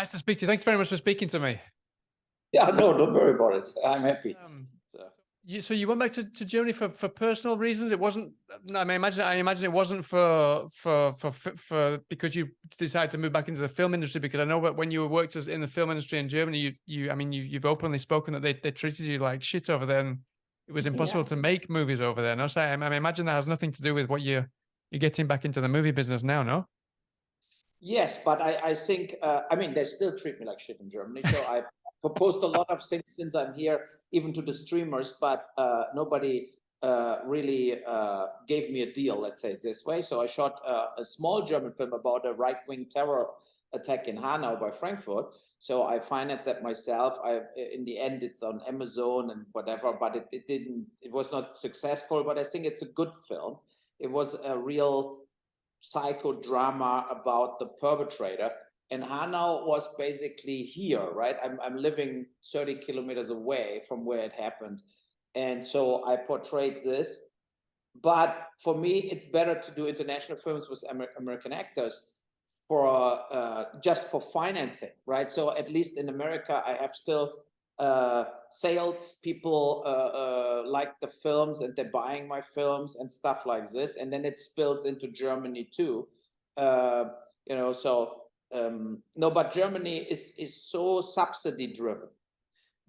Nice to speak to you. Thanks very much for speaking to me. Yeah, no, don't worry about it. I'm happy. So you went back to Germany for personal reasons. It wasn't. I mean, I imagine it wasn't for because you decided to move back into the film industry. Because I know that when you worked in the film industry in Germany, you've openly spoken that they treated you like shit over there, and it was impossible to make movies over there. No, so I imagine that has nothing to do with what you're getting back into the movie business now. No. Yes, but I think I mean they still treat me like shit in Germany. So I proposed a lot of things since I'm here, even to the streamers, but nobody really gave me a deal, let's say it this way. So I shot a small German film about a right-wing terror attack in Hanau by Frankfurt. So I financed that myself. In the end, it's on Amazon and whatever, but it was not successful, but I think it's a good film. It was a real psychodrama about the perpetrator. And Hanau was basically here, right? I'm living 30 kilometers away from where it happened. And so I portrayed this. But for me, it's better to do international films with American actors for just for financing, right? So at least in America, I have still sales people like the films and they're buying my films and stuff like this. And then it spills into Germany too. You know, so no, but Germany is so subsidy driven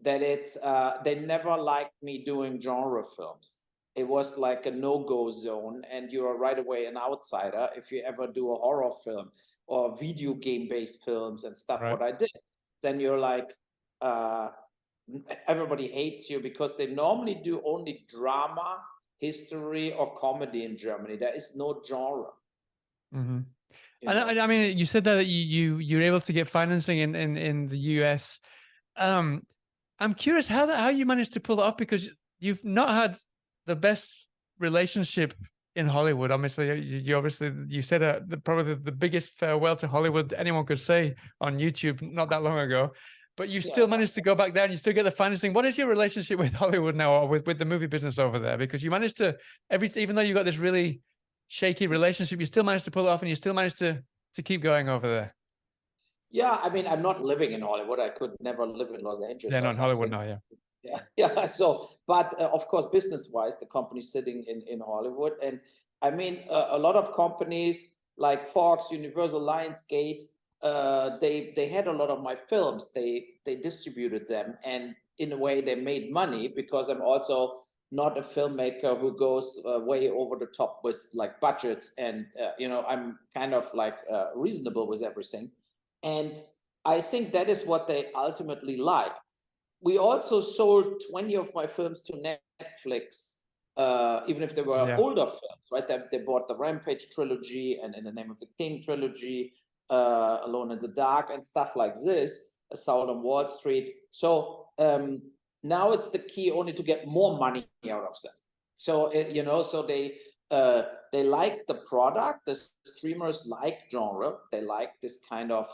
that it's they never liked me doing genre films. It was like a no-go zone, and you're right away an outsider if you ever do a horror film or video game-based films and stuff. Right. What I did, then you're like everybody hates you because they normally do only drama, history, or comedy in Germany. There is no genre. Mm-hmm. I mean, you said that you're able to get financing in the US. I'm curious how you managed to pull it off, because you've not had the best relationship in Hollywood. Obviously, you said probably the biggest farewell to Hollywood anyone could say on YouTube not that long ago. But you still managed to go back there and you still get the financing. What is your relationship with Hollywood now, or with the movie business over there? Because you managed to even though you got this really shaky relationship, you still managed to pull it off, and you still managed to keep going over there. Yeah, I mean, I'm not living in Hollywood. I could never live in Los Angeles. Yeah, not in Hollywood now, yeah. So, but of course, business-wise, the company's sitting in Hollywood, and I mean, a lot of companies like Fox, Universal, Lionsgate, they had a lot of my films. They distributed them, and in a way, they made money because I'm also not a filmmaker who goes way over the top with like budgets, and you know, I'm kind of like reasonable with everything. And I think that is what they ultimately like. We also sold 20 of my films to Netflix, even if they were older films, right? They bought the Rampage trilogy and In the Name of the King trilogy, Alone in the Dark and stuff like this, Assault on Wall Street. So now it's the key only to get more money out of them. So, you know, so they like the product. The streamers like genre. They like this kind of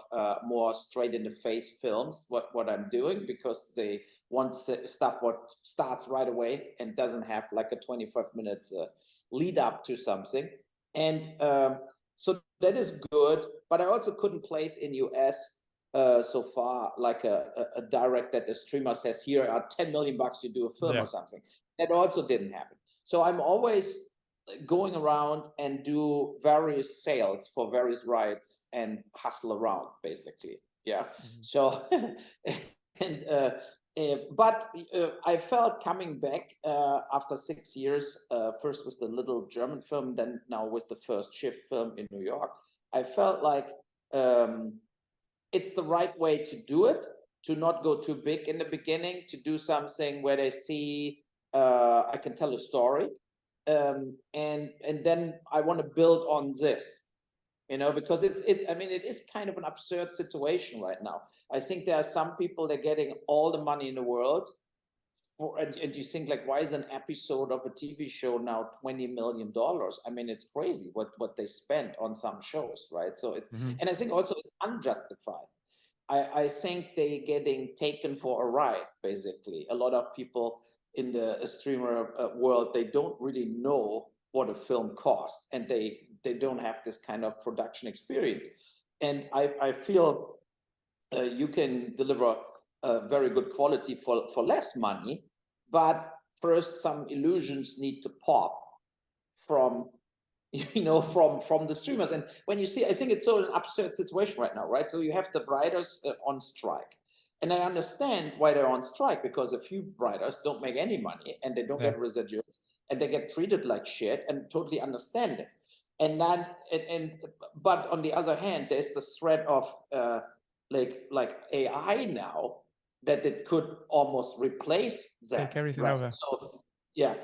more straight in the face films, what I'm doing, because they want stuff what starts right away and doesn't have like a 25 minutes lead up to something. And so that is good. But I also couldn't place in US so far like a direct that the streamer says, here are 10 million bucks to do a film or something. That also didn't happen. So I'm always going around and do various sales for various rights and hustle around, basically. So and but I felt coming back after 6 years, first with the little German film, then now with the first Shift film in New York, I felt like it's the right way to do it, to not go too big in the beginning, to do something where they see I can tell a story. And then I want to build on this, you know, because I mean, it is kind of an absurd situation right now. I think there are some people that are getting all the money in the world and you think like, why is an episode of a TV show now $20 million? I mean, it's crazy what they spend on some shows, right? So it's, and I think also it's unjustified. I think they're getting taken for a ride, basically. A lot of people in the streamer world, they don't really know what a film costs, and they don't have this kind of production experience. And I feel you can deliver very good quality for less money, but first some illusions need to pop from from the streamers. And when you see, I think it's so an absurd situation right now, right? So you have the writers on strike, and I understand why they're on strike, because a few writers don't make any money and they don't get residuals and they get treated like shit, and totally understand it. And then but on the other hand, there's the threat of like AI now, that it could almost replace that. Take everything right? over. So yeah,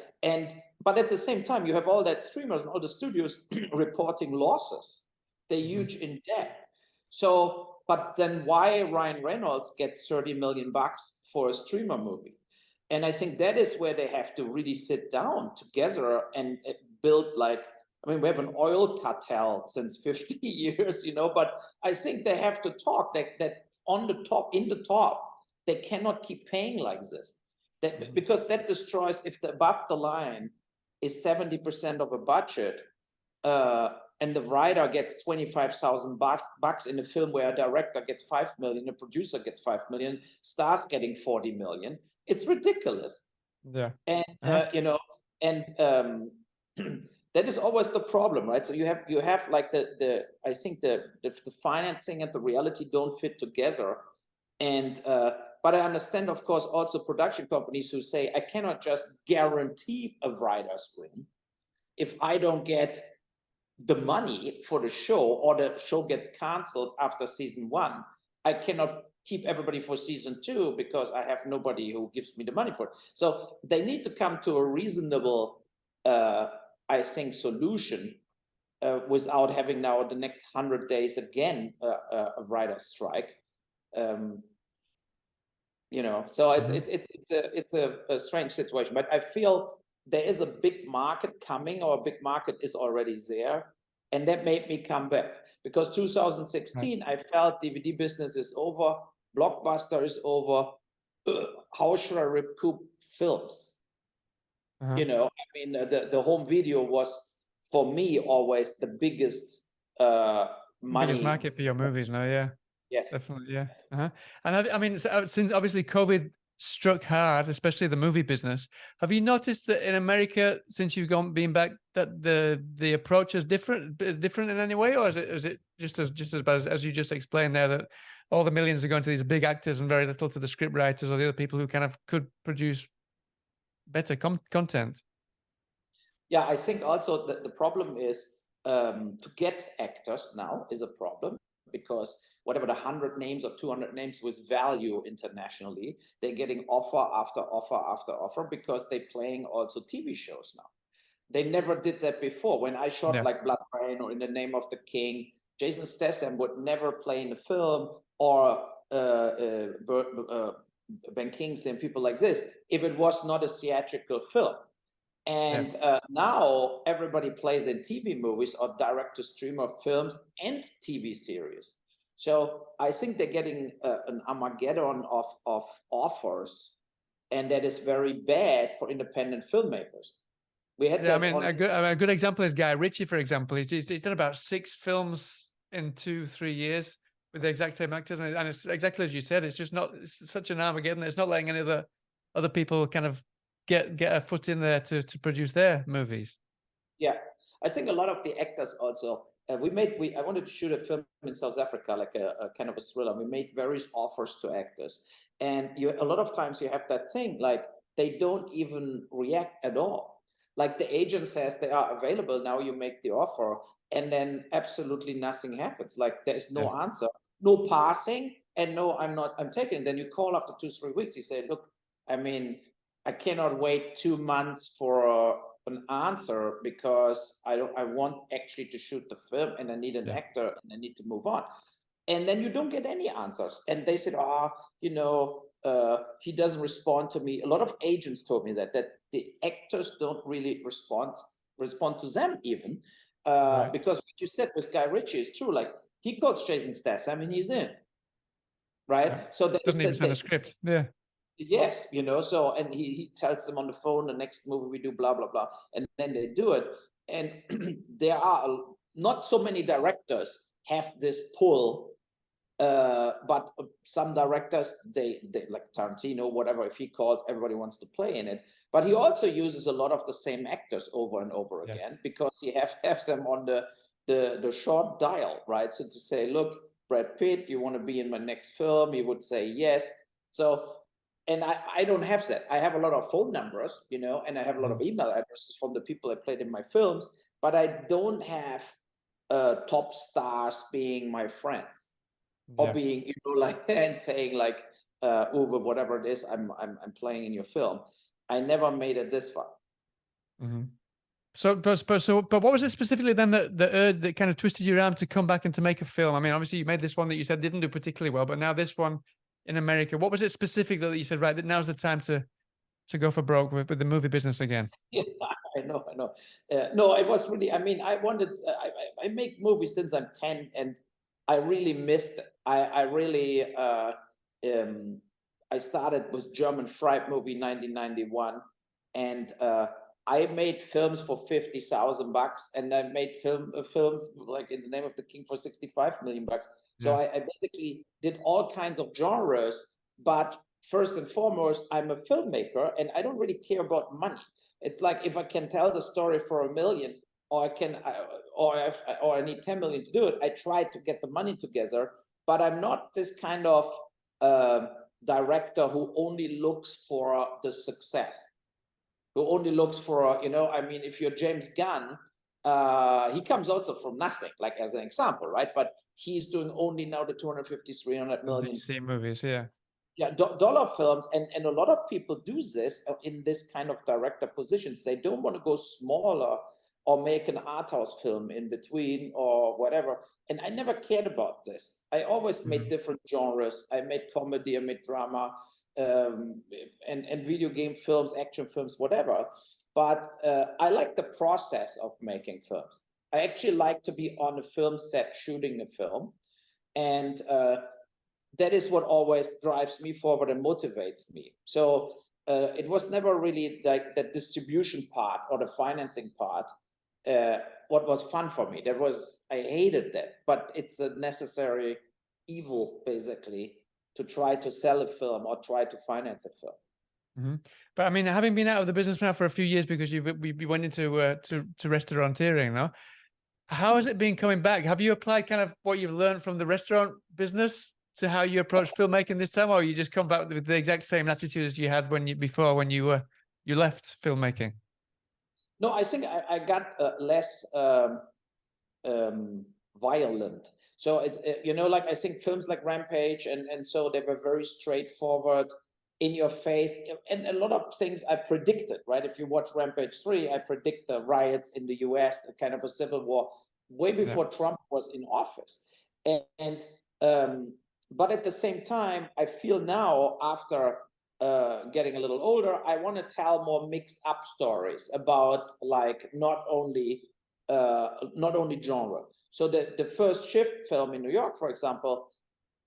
but at the same time, you have all that streamers and all the studios reporting losses. They're huge in debt. So, but then why Ryan Reynolds gets 30 million bucks for a streamer movie? And I think that is where they have to really sit down together and build, like, I mean, we have an oil cartel since 50 years, but I think they have to talk that on the top, in the top, they cannot keep paying like this. Because that destroys, if the above the line is 70% of a budget, and the writer gets 25,000 bucks in a film where a director gets 5 million, a producer gets 5 million, stars getting 40 million, it's ridiculous. Yeah. And and that is always the problem, right? So you have like I think the financing and the reality don't fit together. And but I understand, of course, also production companies who say, I cannot just guarantee a writer's win if I don't get the money for the show, or the show gets canceled after season 1. I cannot keep everybody for season 2 because I have nobody who gives me the money for it. So they need to come to a reasonable, I think, solution without having now the next 100 days again a writer's strike. So it's a strange situation, but I feel there is a big market coming, or a big market is already there, and that made me come back, because 2016 I felt DVD business is over, Blockbuster is over. How should I recoup films? I mean, the home video was for me always the biggest money. Biggest market for your movies now, yeah. Yes, definitely, yeah. And I mean, since obviously COVID struck hard, especially the movie business, have you noticed that in America, since you've been back, that the approach is different in any way, or is it just as bad as you just explained there, that all the millions are going to these big actors and very little to the script writers or the other people who kind of could produce better content? Yeah, I think also that the problem is to get actors now is a problem, because whatever the 100 names or 200 names with value internationally, they're getting offer after offer after offer, because they're playing also TV shows now. They never did that before. When I shot like Blood Rain or In the Name of the King, Jason Statham would never play in a film, or Ben Kingsley and people like this, if it was not a theatrical film. And now everybody plays in TV movies or direct to streamer films and TV series. So I think they're getting an Armageddon of offers, and that is very bad for independent filmmakers. We had I mean, a good example is Guy Ritchie, for example. He's done about 6 films in 2-3 years with the exact same actors, and it's exactly as you said. It's just not, it's such an Armageddon. It's not letting any other people kind of get a foot in there to produce their movies. Yeah, I think a lot of the actors also. I wanted to shoot a film in South Africa, like a kind of a thriller. We made various offers to actors, and a lot of times you have that thing, like they don't even react at all. Like the agent says they are available, now you make the offer, and then absolutely nothing happens. Like there is no answer, no passing, and no, I'm taking. Then you call after 2-3 weeks. You say, look, I mean, I cannot wait 2 months for an answer, because I want actually to shoot the film, and I need an actor, and I need to move on. And then you don't get any answers. And they said, he doesn't respond to me. A lot of agents told me that the actors don't really respond to them even, because what you said with Guy Ritchie is true. Like he calls Jason Statham and he's in, right? So doesn't even send a script. Yes, so, and he tells them on the phone, the next movie we do, blah, blah, blah. And then they do it. And there are not so many directors have this pull But some directors, they like Tarantino, whatever, if he calls, everybody wants to play in it. But he also uses a lot of the same actors over and over again, because he has them on the short dial, right? So to say, look, Brad Pitt, you want to be in my next film? He would say yes. So, and I don't have that. I have a lot of phone numbers, you know, and I have a lot of email addresses from the people I played in my films, but I don't have top stars being my friends. Or being, you know, like, and saying like, Uwe, whatever it is, I'm playing in your film. I never made it this far. So, but what was it specifically then that kind of twisted your arm to come back and to make a film? I mean, obviously you made this one that you said didn't do particularly well, but now this one in America. What was it specific that you said, right, that now's the time to go for broke with the movie business again? Yeah, I know. No, it was really, I mean, I wanted, I make movies since I'm 10, and I really missed it. I really, I started with German Fright movie 1991, and I made films for $50,000, and I made a film like In the Name of the King for $65 million. So I basically did all kinds of genres, but first and foremost, I'm a filmmaker, and I don't really care about money. It's like, if I can tell the story for $1 million, or I need 10 million to do it, I try to get the money together. But I'm not this kind of director who only looks for the success, who only looks for, you know, I mean, if you're James Gunn, he comes also from nothing, like as an example, right? But he's doing only now the 250, 300 million DC movies, dollar films, and a lot of people do this in this kind of director positions. They don't want to go smaller or make an art house film in between or whatever. And I never cared about this. I always made different genres. I made comedy, I made drama, and video game films, action films, whatever. But I like the process of making films. I actually like to be on a film set shooting a film, and that is what always drives me forward and motivates me. So it was never really like the distribution part or the financing part what was fun for me. I hated that, but it's a necessary evil, basically, to try to sell a film or try to finance a film. But I mean, having been out of the business now for a few years, because we went into to restauranteering now, how has it been coming back? Have you applied kind of what you've learned from the restaurant business to how you approach filmmaking this time, or you just come back with the exact same attitude as you had when you left filmmaking? No, I think I got less violent. So it's, you know, like I think films like Rampage and so they were very straightforward, in your face, and a lot of things I predicted, right? If you watch Rampage 3, I predict the riots in the US, a kind of a civil war, way before Trump was in office. But at the same time, I feel now, after getting a little older, I want to tell more mixed up stories about, like, not only genre. So the first Shift film in New York, for example,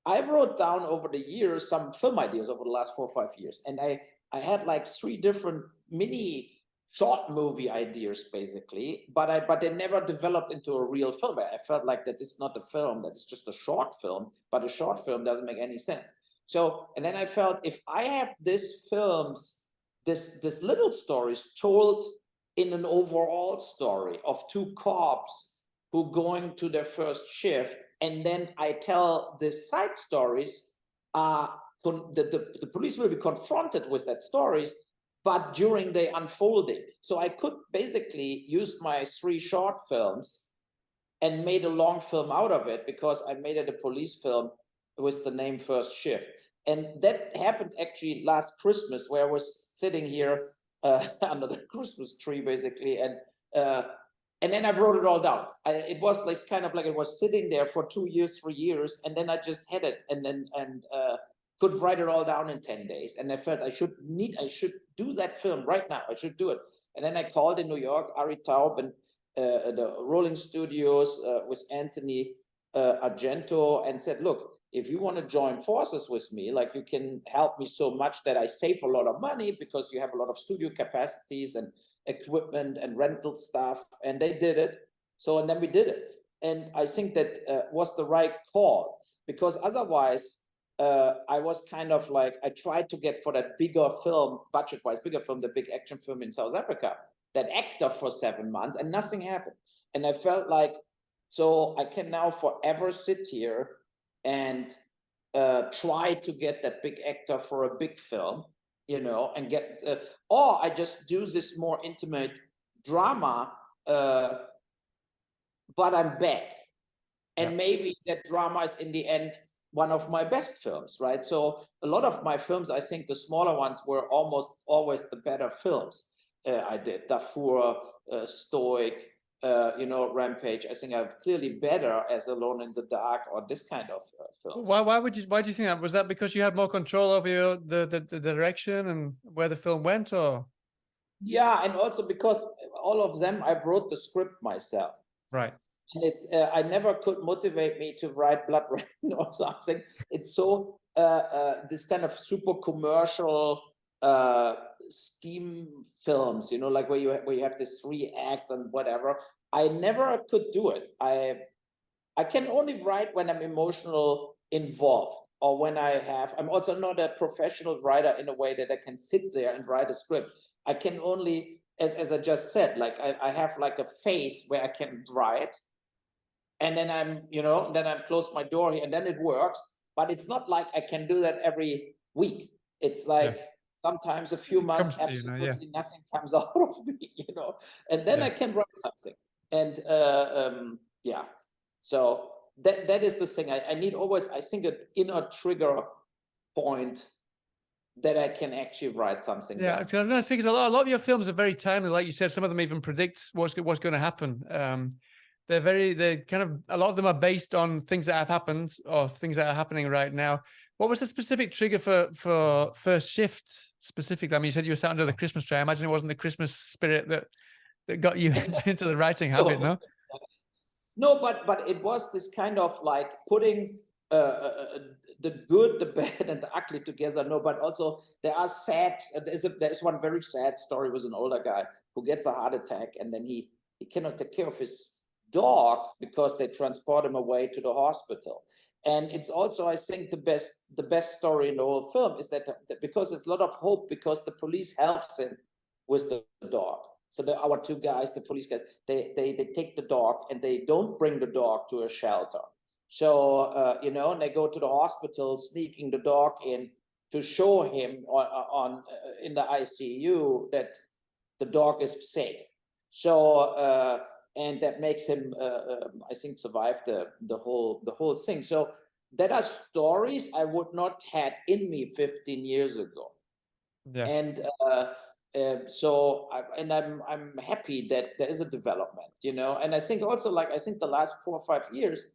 I wrote down over the years some film ideas over the last 4 or 5 years, and I had like 3 different mini short movie ideas, basically, but they never developed into a real film. I felt like that this is not a film, that it's just a short film, but a short film doesn't make any sense. So, and then I felt, if I have this little stories told in an overall story of 2 cops who going to their first shift, and then I tell the side stories, the police will be confronted with that stories, but during the unfolding. So I could basically use my 3 short films and made a long film out of it, because I made it a police film with the name First Shift. And that happened actually last Christmas, where I was sitting here under the Christmas tree, basically, and then I wrote it all down. It was like kind of like it was sitting there for 2 years, 3 years, and then I just had it, and could write it all down in 10 days. And I felt I should do that film right now. I should do it. And then I called in New York, Ari Taub and the Rolling Studios with Anthony Argento, and said, look, if you want to join forces with me, like, you can help me so much that I save a lot of money, because you have a lot of studio capacities and equipment and rental stuff. And they did it. So, and then we did it. and I think that was the right call, because otherwise I was kind of like, I tried to get for that bigger film, budget-wise, bigger film, the big action film in South Africa, that actor for 7 months, and nothing happened. And I felt like, so I can now forever sit here and try to get that big actor for a big film, you know, and get, or I just do this more intimate drama, but I'm back. And maybe that drama is in the end one of my best films, right? So a lot of my films, I think the smaller ones were almost always the better films I did. Darfur, Stoic, you know, Rampage. I think I'm clearly better as Alone in the Dark or this kind of films. Why do you think that? Was that because you had more control over the direction and where the film went, or? Yeah, and also because all of them I wrote the script myself. Right. And it's I never could motivate me to write Blood Rain or something. It's so this kind of super commercial scheme films, you know, like where you have this 3 acts and whatever. I never could do it. I can only write when I'm emotional involved, or when I'm also not a professional writer in a way that I can sit there and write a script. I can only, as I just said, like I have like a phase where I can write, and then I'm close my door here, and then it works. But it's not like I can do that every week. It's like sometimes a few months, absolutely nothing comes out of me, you know, and then I can write something. And so that is the thing. I need always, I think, an inner trigger point that I can actually write something. Yeah, because I'm going to say, because a lot of your films are very timely, like you said. Some of them even predict what's going to happen. They're kind of, a lot of them are based on things that have happened or things that are happening right now. What was the specific trigger for First Shift specifically? I mean, you said you were sat under the Christmas tree. I imagine it wasn't the Christmas spirit that got you into the writing habit, no? No, but it was this kind of like putting the good, the bad, and the ugly together. No, but also there are sad. There's one very sad story with an older guy who gets a heart attack, and then he cannot take care of his dog because they transport him away to the hospital. And it's also, I think, the best story in the whole film is that because it's a lot of hope, because the police helps him with the dog. So our 2 guys, the police guys, they take the dog, and they don't bring the dog to a shelter. So you know, and they go to the hospital, sneaking the dog in to show him in the ICU that the dog is safe. So and that makes him, I think, survive the whole thing. So that are stories I would not had in me 15 years ago. Yeah. And so I'm happy that there is a development, you know. And I think also, like, I think the last 4 or 5 years,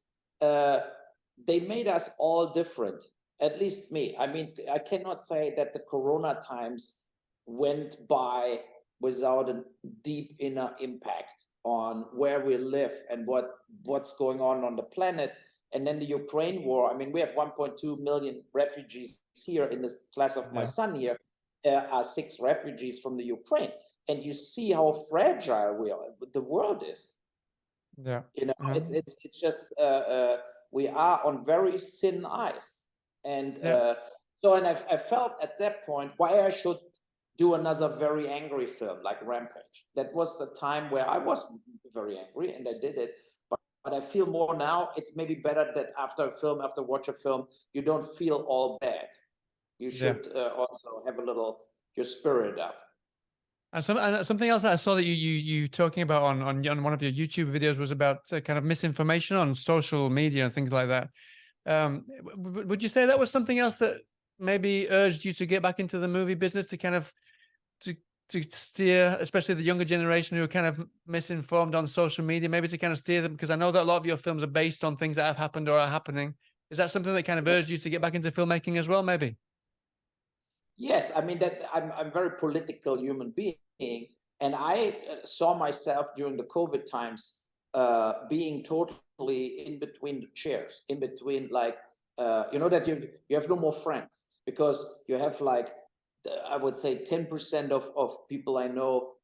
they made us all different, at least me. I mean, I cannot say that the Corona times went by without a deep inner impact on where we live and what's going on the planet. And then the Ukraine war. I mean, we have 1.2 million refugees here in this class of my son here. Are 6 refugees from the Ukraine, and you see how fragile the world is. Yeah, you know, it's just we are on very thin ice, and so I felt at that point why I should do another very angry film like Rampage. That was the time where I was very angry, and I did it. But I feel more now. It's maybe better that after watch a film, you don't feel all bad. You should also have a little your spirit up. And something else that I saw that you talking about on one of your YouTube videos was about kind of misinformation on social media and things like that. Would you say that was something else that maybe urged you to get back into the movie business, to kind of to steer, especially the younger generation who are kind of misinformed on social media, maybe to kind of steer them? Because I know that a lot of your films are based on things that have happened or are happening. Is that something that kind of urged you to get back into filmmaking as well, maybe? Yes, I mean, that I'm a very political human being, and I saw myself during the COVID times being totally in between the chairs, in between, like, you know, that you have no more friends, because you have, like, I would say 10% of people I know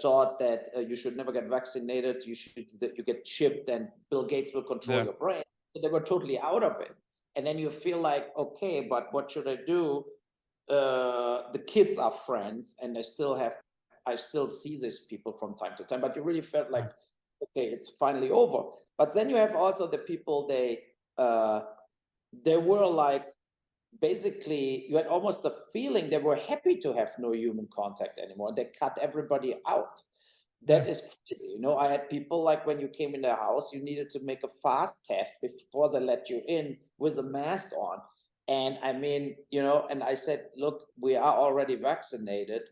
thought that you should never get vaccinated, you get chipped, and Bill Gates will control your brain. So they were totally out of it. And then you feel like, okay, but what should I do? The kids are friends, and I still see these people from time to time. But you really felt like, okay, it's finally over. But then you have also the people, they were like, basically, you had almost the feeling they were happy to have no human contact anymore. They cut everybody out. That is crazy. You know, I had people like, when you came in their house, you needed to make a fast test before they let you in with a mask on. And I mean, you know, and I said, look, we are already vaccinated.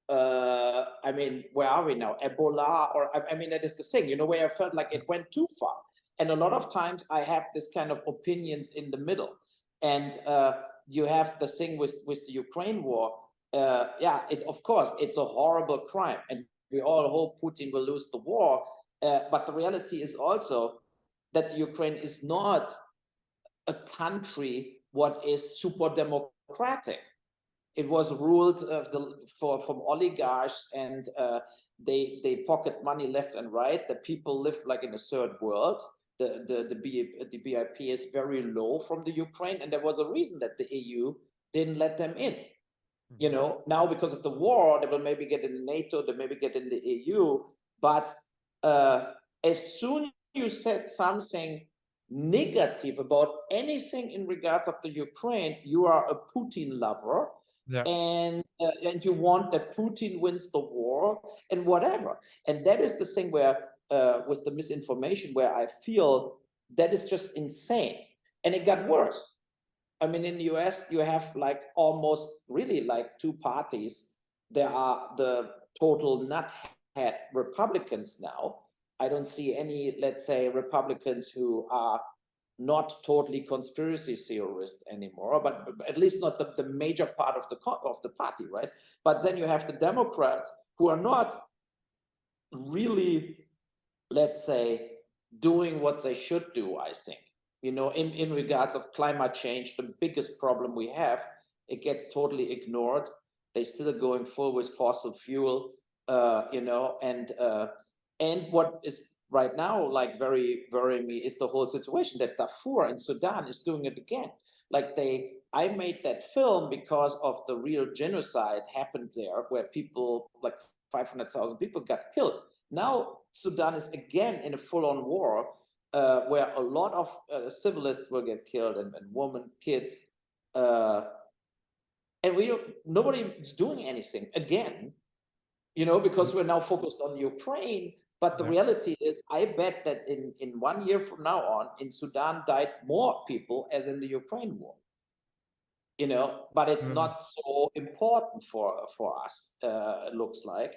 I mean, where are we now? Ebola? Or I mean, that is the thing, you know, where I felt like it went too far. And a lot of times I have this kind of opinions in the middle. And you have the thing with the Ukraine war. Yeah, it's, of course, it's a horrible crime. And we all hope Putin will lose the war. But the reality is also that Ukraine is not a country what is super democratic. It was ruled from oligarchs, and they pocket money left and right. The people live like in a third world. The BIP is very low from the Ukraine, and there was a reason that the EU didn't let them in. You know, now because of the war, they will maybe get in NATO, they maybe get in the EU. But as soon as you said something negative about anything in regards of the Ukraine, you are a Putin lover. And you want that Putin wins the war and whatever. And that is the thing where with the misinformation, where I feel that is just insane. And it got worse. I mean, in the US, you have like almost really like two parties. There are the total nuthead Republicans now. I don't see any, let's say, Republicans who are not totally conspiracy theorists anymore, but at least not the major part of the party, right? But then you have the Democrats who are not really, let's say, doing what they should do, I think. You know, in regards of climate change, the biggest problem we have, it gets totally ignored. They still are going full with fossil fuel, you know, and what is right now like very worrying me is the whole situation that Darfur in Sudan is doing it again. Like I made that film because of the real genocide happened there, where people, like 500,000 people got killed. Now Sudan is again in a full-on war, where a lot of civilists will get killed, and women, kids, and nobody is doing anything again, you know, because we're now focused on Ukraine. But the reality is, I bet that in 1 year from now on, in Sudan died more people as in the Ukraine war. You know, but it's not so important for us, it looks like,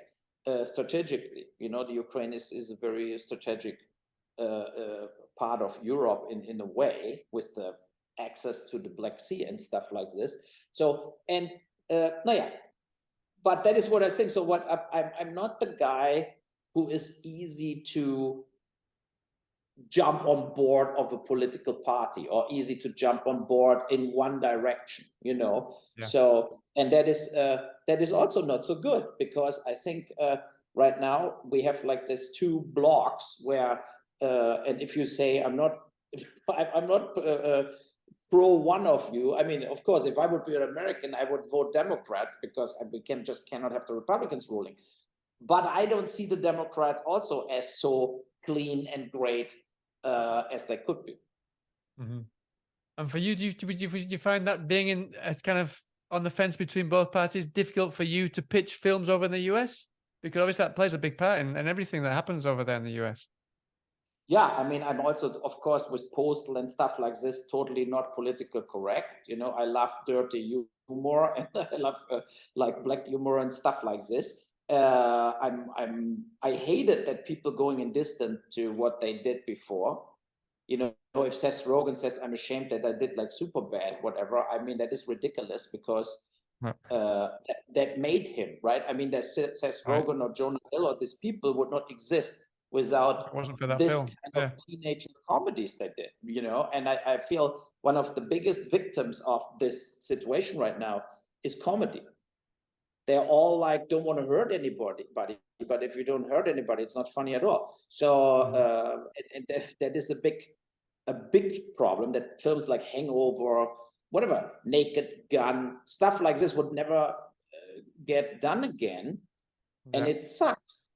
strategically. You know, the Ukraine is a very strategic part of Europe in a way, with the access to the Black Sea and stuff like this. So, and no, yeah, but that is what I think. So what I'm not the guy who is easy to jump on board of a political party, or easy to jump on board in one direction, you know. So, and that is also not so good, because I think right now we have like this two blocks where and if you say I'm not pro one of you, I mean, of course, if I would be an American, I would vote Democrats, because we cannot have the Republicans ruling. But I don't see the Democrats also as so clean and great as they could be. And for you, do you find that being in kind of on the fence between both parties difficult for you to pitch films over in the US? Because obviously that plays a big part in everything that happens over there in the US. Yeah, I mean, I'm also, of course, with Postal and stuff like this, totally not political correct. You know, I love dirty humor, and I love like black humor and stuff like this. I hated that people going in distant to what they did before. You know, if Seth Rogen says, I'm ashamed that I did like Superbad, whatever, I mean, that is ridiculous, because that made him, right? I mean, that Seth Rogen or Jonah Hill or these people would not exist without this kind of teenage comedies they did, you know. And I feel one of the biggest victims of this situation right now is comedy. they're all like, don't want to hurt anybody, but if you don't hurt anybody, it's not funny at all. So and that is a big problem, that films like Hangover, whatever, Naked Gun, stuff like this would never get done again, and it sucks.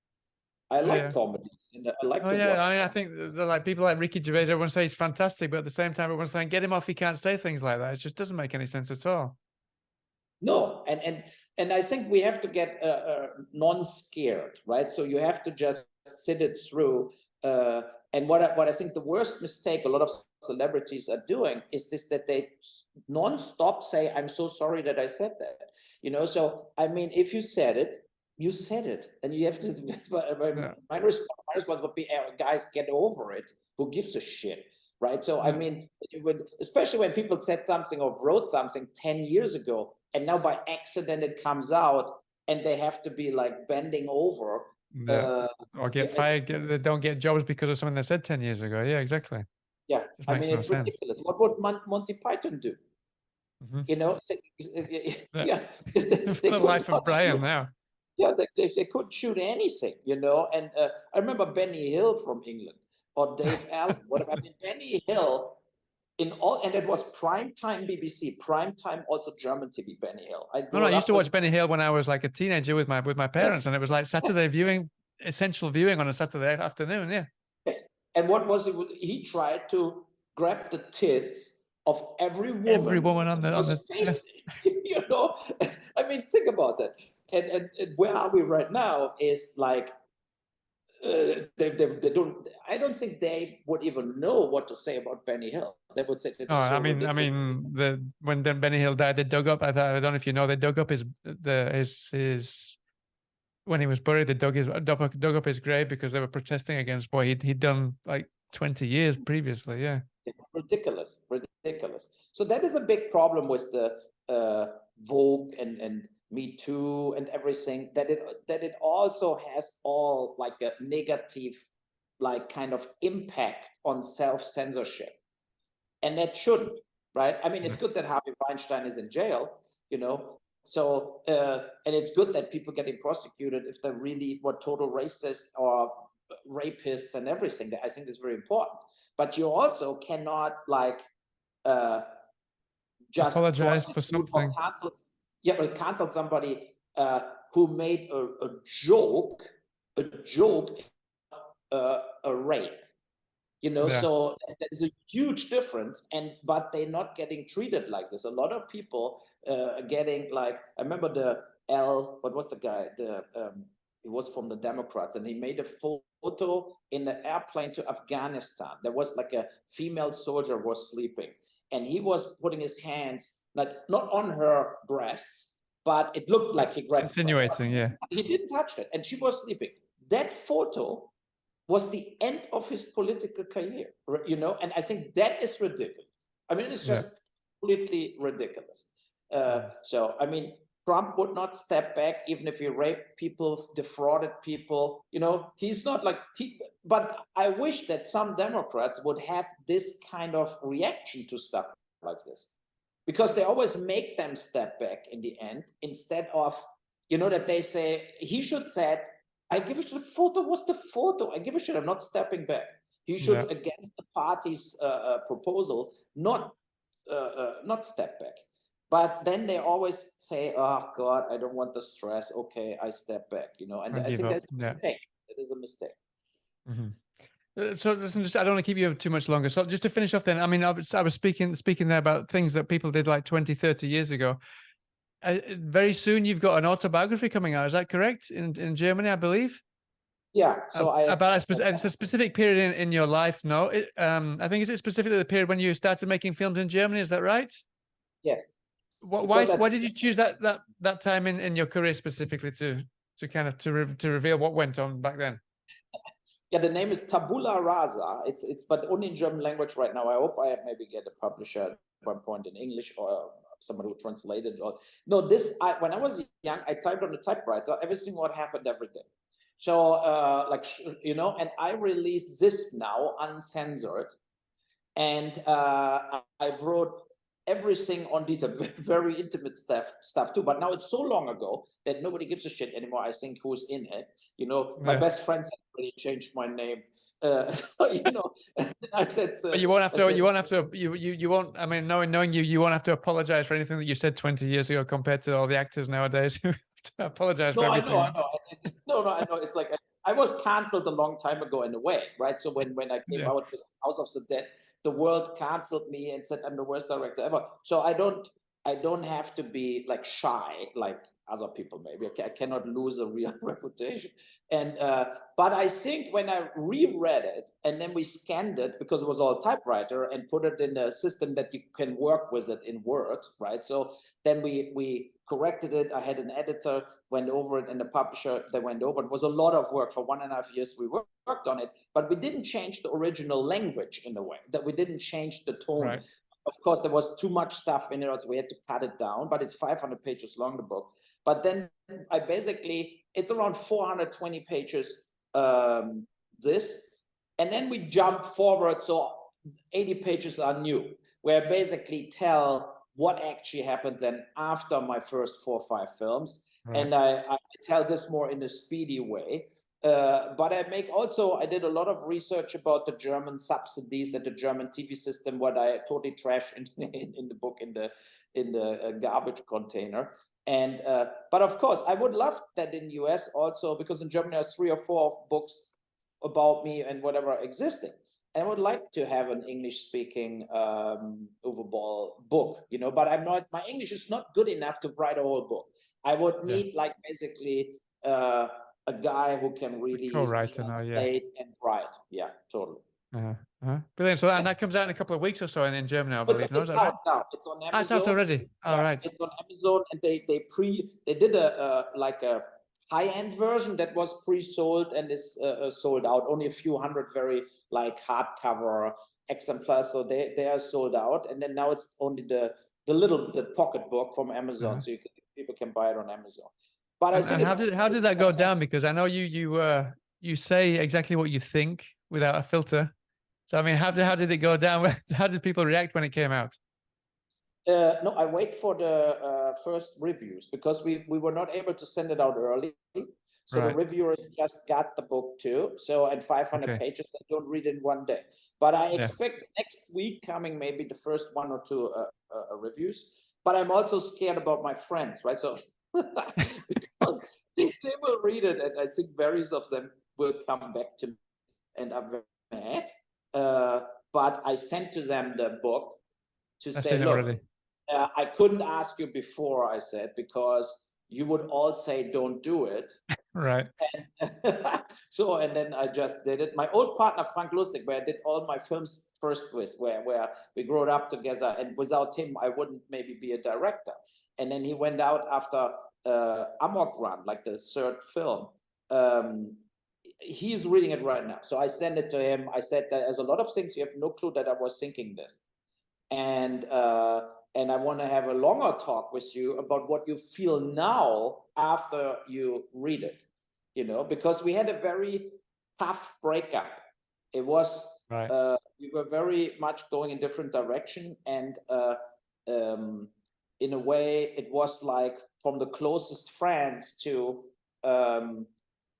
I like comedies, and I like to watch. I mean, I think like people like Ricky Gervais, everyone says he's fantastic, but at the same time, everyone's saying get him off. He can't say things like that. It just doesn't make any sense at all. No, and I think we have to get non-scared, right? So you have to just sit it through. And what I think the worst mistake a lot of celebrities are doing is this, that they non-stop say, "I'm so sorry that I said that." You know, so I mean, if you said it, you said it, and you have to. My response would be, guys, get over it. Who gives a shit, right? So I mean, especially when people said something or wrote something 10 years ago, and now by accident it comes out, and they have to be like bending over. Or get fired, they don't get jobs because of something they said 10 years ago. Yeah, exactly. Yeah, I mean, it's ridiculous. What would Monty Python do? You know, the life of Brian now. Yeah, they could shoot anything, you know. And I remember Benny Hill from England, or Dave Allen, whatever. I mean, Benny Hill and it was primetime BBC, primetime also German TV. Benny Hill. I used to watch Benny Hill when I was like a teenager with my parents, and it was like Saturday viewing, essential viewing on a Saturday afternoon. Yeah. Yes. And what was it? He tried to grab the tits of every woman on the face. You know, I mean, think about that. And where are we right now is like, they don't. I don't think they would even know what to say about Benny Hill. They would say, "Oh, I mean, when Benny Hill died, they dug up. I don't know if you know, they dug up his when he was buried. They dug up his grave because they were protesting against what he'd done like 20 years previously. Yeah, ridiculous. So that is a big problem with the Vogue and Me Too and everything, that it also has all like a negative, like kind of impact on self-censorship, and that shouldn't, right? I mean, it's good that Harvey Weinstein is in jail, you know. So and it's good that people getting prosecuted if they're really total racists or rapists and everything. That I think is very important. But you also cannot like just apologize for something. Cancel somebody who made a joke, a rape. You know, so there's a huge difference, but they're not getting treated like this. A lot of people are getting like, I remember what was the guy? He was from the Democrats, and he made a photo in the airplane to Afghanistan. There was like a female soldier was sleeping, and he was putting his hands not on her breasts, but it looked like he grabbed insinuating, yeah. He didn't touch it, and she was sleeping. That photo was the end of his political career, you know, and I think that is ridiculous. I mean, it's just completely ridiculous. So, I mean, Trump would not step back even if he raped people, defrauded people, you know, he's not like, but I wish that some Democrats would have this kind of reaction to stuff like this, because they always make them step back in the end, instead of, you know, that they say, he should say, I give a shit. The photo was the photo. I give a shit. I'm not stepping back. He should, against the party's proposal, not step back. But then they always say, "Oh God, I don't want the stress. Okay, I step back." You know, and I think that's a mistake. It is a mistake. Mm-hmm. So listen, I don't want to keep you too much longer. So just to finish off, then, I mean, I was speaking there about things that people did like 20, 30 years ago. Very soon you've got an autobiography coming out, is that correct? In Germany, I believe. Yeah. So it's a specific period in your life. No, I think, is it specifically the period when you started making films in Germany? Is that right? Yes. Why did you choose that time in your career specifically to kind of to reveal what went on back then? Yeah, the name is Tabula Rasa. It's but only in German language right now. I hope I maybe get a publisher at one point in English, or somebody who translated. Or no, when I was young, I typed on the typewriter everything what happened every day. So like, you know, and I release this now uncensored, and I wrote everything on detail, very intimate stuff too. But now it's so long ago that nobody gives a shit anymore, I think, who's in it. You know, my best friends have already changed my name. So, you know, I said, but you won't have to, you won't, I mean, knowing you, you won't have to apologize for anything that you said 20 years ago compared to all the actors nowadays who apologize for everything. I know. No, I know. It's like, I was canceled a long time ago in a way, right? So when I came out with House of the Dead, the world canceled me and said I'm the worst director ever. So I don't have to be like shy like other people maybe. Okay, I cannot lose a real reputation. And but I think when I reread it and then we scanned it, because it was all typewriter, and put it in a system that you can work with it in Word, right? So then we corrected it. I had an editor, went over it, and the publisher, they went over it. It was a lot of work. For 1.5 years we worked on it, but we didn't change the original language in a way, that we didn't change the tone. Right. Of course, there was too much stuff in it, so we had to cut it down, but it's 500 pages long, the book. But then I basically, it's around 420 pages, this, and then we jump forward, so 80 pages are new, where I basically tell what actually happened then after my first 4 or 5 films. Right. And I tell this more in a speedy way. But I did a lot of research about the German subsidies and the German TV system, what I totally trash in the book, in the garbage container. And but of course, I would love that in US also, because in Germany there's 3 or 4 books about me and whatever existing. And I would like to have an English-speaking Uwe Boll book, you know, but my English is not good enough to write a whole book. I would need like basically a guy who can really translate and write. Yeah, totally. Brilliant. So and that comes out in a couple of weeks or so in Germany, I believe. It's out now. It's on Amazon. It's out already. All right. It's on Amazon, and they did a high-end version that was pre-sold and is sold out. Only a few hundred very like hardcover exemplars, so they are sold out. And then now it's only the pocket book from Amazon, so people can buy it on Amazon. But how did that go down? Because I know you say exactly what you think without a filter. So I mean, how did it go down? How did people react when it came out? No, I wait for the first reviews, because we were not able to send it out early. So the reviewers just got the book too. So at 500 pages, they don't read in one day. But I expect next week coming maybe the first 1 or 2 reviews. But I'm also scared about my friends, right? So because they will read it, and I think various of them will come back to me and are very mad. But I sent to them the book to say, look, I couldn't ask you before, I said, because you would all say, don't do it. Right. And then I just did it. My old partner, Frank Lustig, where I did all my films first with, where we grew up together, and without him, I wouldn't maybe be a director. And then he went out after Amok Run, like the 3rd film. He's reading it right now. So I sent it to him. I said that there's a lot of things you have no clue that I was thinking this. And I want to have a longer talk with you about what you feel now after you read it, you know, because we had a very tough breakup. It was, we were very much going in different direction. And in a way, it was like from the closest friends to,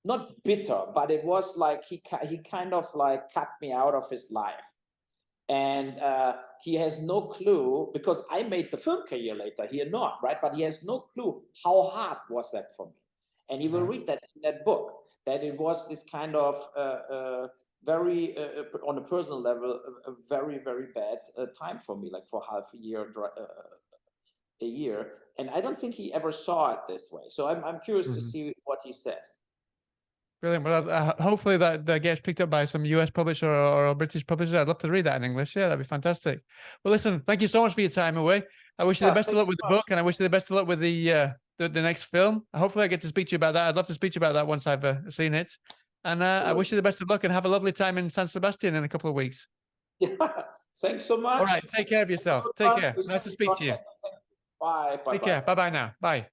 not bitter, but it was like he kind of like cut me out of his life. And he has no clue, because I made the film career later, he not, right? But he has no clue how hard was that for me. And he will read that in that book, that it was this kind of very, on a personal level, a very, very bad time for me, like for half a year. And I don't think he ever saw it this way. So I'm curious to see what he says. Brilliant. Well, hopefully that gets picked up by some US publisher or a British publisher. I'd love to read that in English. Yeah, that'd be fantastic. Well, listen, thank you so much for your time, Uwe. I wish you the best of luck with the book, and I wish you the best of luck with the next film. Hopefully I get to speak to you about that. I'd love to speak to you about that once I've seen it. And I wish you the best of luck, and have a lovely time in San Sebastian in a couple of weeks. Yeah, thanks so much. All right, take care of yourself. Take care. Nice to speak to you. Bye. Take care. Bye-bye now. Bye.